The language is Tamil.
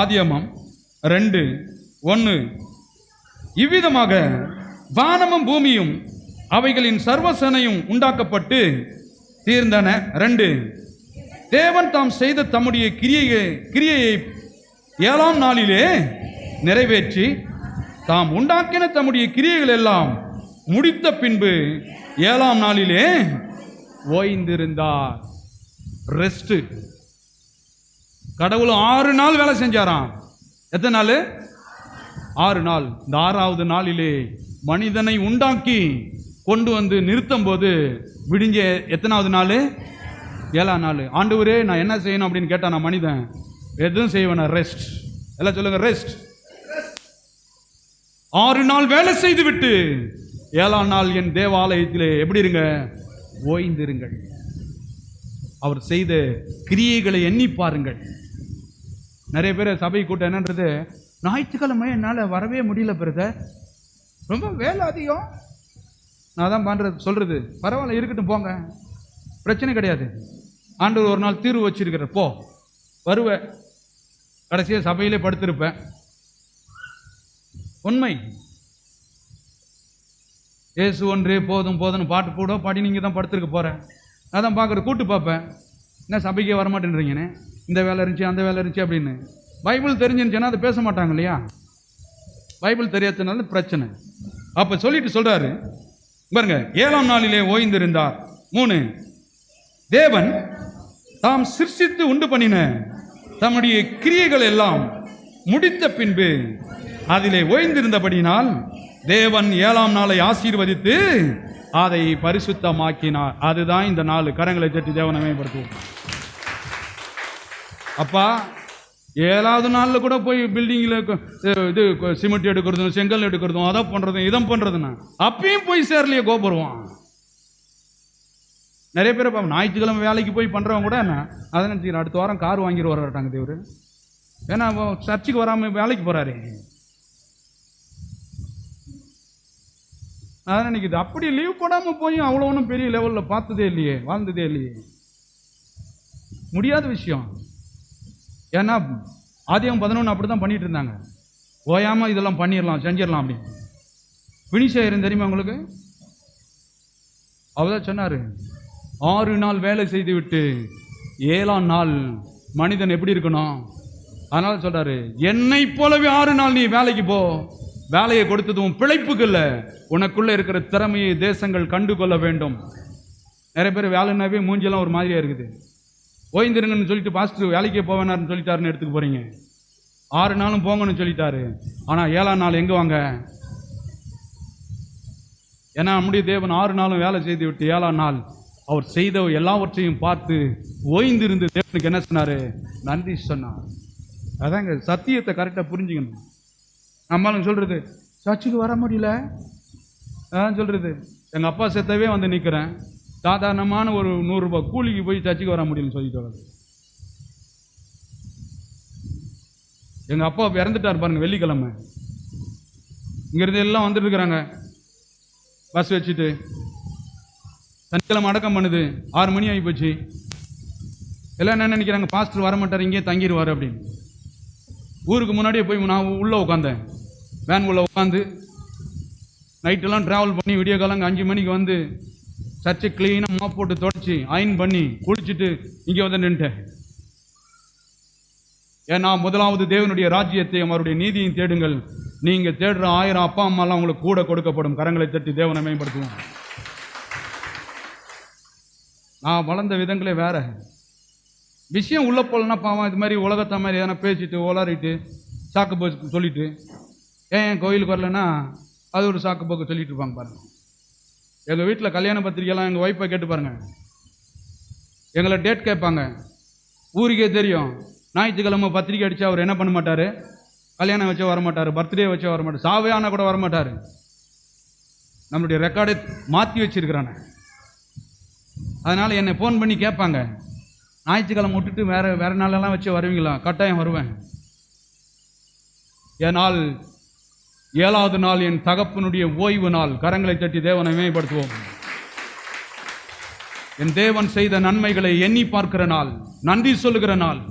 ஆதியாகமம் 2:1. இவ்விதமாக வானமும் பூமியும் அவைகளின் சர்வசனையும் உண்டாக்கப்பட்டு தீர்ந்தன. 2. தேவன் தாம் செய்த தம்முடைய கிரியையை 7ஆம் நாளிலே நிறைவேற்றி தாம் உண்டாக்கின தம்முடைய கிரியைகள் எல்லாம் முடித்த பின்பு 7ஆம் நாளிலே ஓய்ந்திருந்தார். ரெஸ்ட். கடவுள் 6 நாள் வேலை செஞ்சாராம். எத்தனை நாள்? 6 நாள். இந்த 6வது நாளிலே மனிதனை உண்டாக்கி கொண்டு வந்து நிறுத்தும் போது விடிஞ்ச எத்தனாவது நாள்? 7ஆம் நாள். ஆண்டவரே நான் என்ன செய்யணும் அப்படின்னு கேட்டானா மனிதன், எதுவும் செய்வேனா? ரெஸ்ட். எல்லாம் சொல்லுங்க, ரெஸ்ட். 6 நாள் வேலை செய்து விட்டு 7ஆம் நாள் என் தேவாலயத்திலே எப்படி இருங்க? ஓய்ந்திருங்கள். அவர் செய்த கிரியைகளை எண்ணி பாருங்கள். நிறைய பேர் சபை கூட்டம் என்னன்றது, ஞாயிற்றுக்கிழமை என்னால் வரவே முடியல பிரதர், ரொம்ப வேலை அதிகம். நான் தான் பண்ணுறது சொல்கிறது, பரவாயில்ல இருக்கட்டும் போங்க, பிரச்சனை கிடையாது. ஆண்டவர் ஒரு நாள் தீர்வு வச்சிருக்கிற, போ வருவேன், கடைசியாக சபையிலே படுத்திருப்பேன். உண்மை. இயேசு ஒன்றே போதும் போதும்னு பாட்டு கூட பாடி நீங்கள் தான் படுத்திருக்க போகிறேன். நான் தான் பார்க்குற கூட்டு பார்ப்பேன், என்ன சபைக்கே வரமாட்டேன்றீங்கன்னு, இந்த வேலை இருந்துச்சு அந்த வேலை இருந்துச்சு அப்படின்னு. பைபிள் தெரிஞ்சுருந்துச்சுன்னா அதை பேச மாட்டாங்க இல்லையா? பைபிள் தெரியாததுனால பிரச்சனை. அப்போ சொல்லிட்டு சொல்கிறாரு பாருங்க, 7ஆம் நாளிலே ஓய்ந்திருந்தார். 3. தேவன் தாம் சிருஷ்டித்து உண்டு பண்ணின தம்முடைய கிரியைகள் எல்லாம் முடித்த பின்பு அதிலே ஓய்ந்திருந்தபடினால் தேவன் 7ஆம் நாளை ஆசீர்வதித்து அதை பரிசுத்தமாக்கினார். அதுதான் இந்த 4. கரங்களை தட்டி தேவனை மேம்படுத்துவோம். அப்பா 7வது நாளில் கூட போய் பில்டிங்கில் இது சிமெண்ட் எடுக்கிறதும் செங்கல் எடுக்கிறதும் அதை பண்ணுறதும் இதை பண்ணுறதுன்னா அப்பயும் போய் சேரலையே கோபுருவான். நிறைய பேர் ஞாயிற்றுக்கிழமை வேலைக்கு போய் பண்ணுறவங்க கூட என்ன அதை நினச்சிக்கிறேன், அடுத்த வாரம் கார் வாங்கிட்டு வர்றாட்டாங்க தேவர், ஏன்னா சர்ச்சுக்கு வராமல் வேலைக்கு போகிறாரு. அதான் நினைக்குது, அப்படி லீவ் போடாமல் போய் அவ்வளோ ஒன்றும் பெரிய லெவலில் பார்த்ததே இல்லையே, வாழ்ந்ததே இல்லையே. முடியாத விஷயம். ஏன்னா ஆதியாகமம் 11 அப்படி தான் பண்ணிட்டு இருந்தாங்க. ஓயாமல் இதெல்லாம் பண்ணிடலாம், செஞ்சிடலாம் அப்படி. பினிஷ் ஆயிரும் தெரியுமா உங்களுக்கு? அவதான் சொன்னார், 6 நாள் வேலை செய்து விட்டு 7ஆம் நாள் மனிதன் எப்படி இருக்கணும்? அதனால சொல்றாரு, என்னை போலவே 6 நாள் நீ வேலைக்கு போ. வேலையை கொடுத்ததும் பிழைப்புக்கு இல்லை, உனக்குள்ள இருக்கிற திறமையை தேசங்கள் கண்டு கொள்ள வேண்டும். நிறைய பேர் வேலைனாவே மூஞ்செல்லாம் ஒரு மாதிரியா இருக்குது. ஓய்ந்திருங்கன்னு சொல்லிட்டு பாஸ்டர் வேலைக்கே போவேனார்னு சொல்லிட்டாருன்னு எடுத்துக்க போறீங்க. 6 நாளும் போங்கன்னு சொல்லிட்டாரு, ஆனால் 7ஆம் நாள் எங்கே வாங்க? ஏன்னா நம்முடைய தேவன் 6 நாளும் வேலை செய்து விட்டு 7ஆம் நாள் அவர் செய்த எல்லாவற்றையும் பார்த்து ஓய்ந்திருந்து தேவனுக்கு என்ன சொன்னாரு? நன்றி சொன்னார். அதாங்க சத்தியத்தை கரெக்டாக புரிஞ்சுக்கணும். நம்மளும் சொல்றது, சர்ச்சுக்கு வர முடியல, அதான் சொல்றது, எங்கள் அப்பா செத்தவே வந்து நிற்கிறேன், சாதாரணமான ஒரு 100 ரூபாய் கூலிக்கு போய் சர்ச்சுக்கு வர முடியும்னு சொல்லிட்டு வர்றது. எங்கள் அப்பா இறந்துட்டார் பாருங்க வெள்ளிக்கிழமை. இங்கிருந்து எல்லாம் வந்துட்டு இருக்கிறாங்க பஸ் வச்சுட்டு. சனிக்கிழமை அடக்கம் பண்ணுது, 6 மணி ஆகி போச்சு. எல்லாம் என்ன நினைக்கிறாங்க, பாஸ்டர் வரமாட்டார், இங்கேயே தங்கிடுவார் அப்படின்னு. ஊருக்கு முன்னாடியே போய் நான் உள்ளே உட்காந்தேன், வேன் உள்ள உட்காந்து நைட்டெல்லாம் ட்ராவல் பண்ணி விடிய காலங்க 5 மணிக்கு வந்து சர்ச்சை கிளீனாக மாப் போட்டு தொடச்சி அயன் பண்ணி குளிச்சுட்டு இங்கே வந்து நின்ட்டேன். ஏன்னா முதலாவது தேவனுடைய ராஜ்யத்தையும் அவருடைய நீதியையும் தேடுங்கள், நீங்கள் தேடுற 1000 அப்பா அம்மாலாம் உங்களுக்கு கூட கொடுக்கப்படும். கரங்களை தட்டி தேவனை மேம்படுத்துவோம். நான் வளர்ந்த விதங்களே வேற விஷயம். உள்ள போலன்னா பாவம் இது மாதிரி உலகத்தை மாதிரி எதனா பேசிட்டு உளறிட்டு சாக்கு போக்கு சொல்லிட்டு, ஏன் கோயிலுக்கு வரலன்னா அது ஒரு சாக்கு போக்கு சொல்லிட்டு இருப்பாங்க பாருங்க. எங்கள் வீட்டில் கல்யாண பத்திரிக்கைலாம் எங்கள் ஒய்ஃபை கேட்டு பாருங்க, எங்களை டேட் கேட்பாங்க. ஊருக்கே தெரியும், ஞாயிற்றுக்கிழமை பத்திரிக்கை அடித்தா அவர் என்ன பண்ண மாட்டார்? கல்யாணம் வச்சா வரமாட்டார், பர்த்டே வச்சா வரமாட்டார், சாவே ஆனால் கூட வரமாட்டார். நம்மளுடைய ரெக்கார்டை மாற்றி வச்சிருக்கிறானே. அதனால் என்னை ஃபோன் பண்ணி கேட்பாங்க, ஞாயிற்றுக்கிழமை விட்டுட்டு வேற நாளெல்லாம் வச்சு வருவீங்களா? கட்டாயம் வருவேன். ஏனால் 7வது நாள் என் தகப்பனுடைய ஓய்வு நாள். கரங்களை தட்டி தேவனை மேம்படுத்துவோம். என் தேவன் செய்த நன்மைகளை எண்ணி பார்க்கிற நாள், நன்றி சொல்லுகிற நாள்.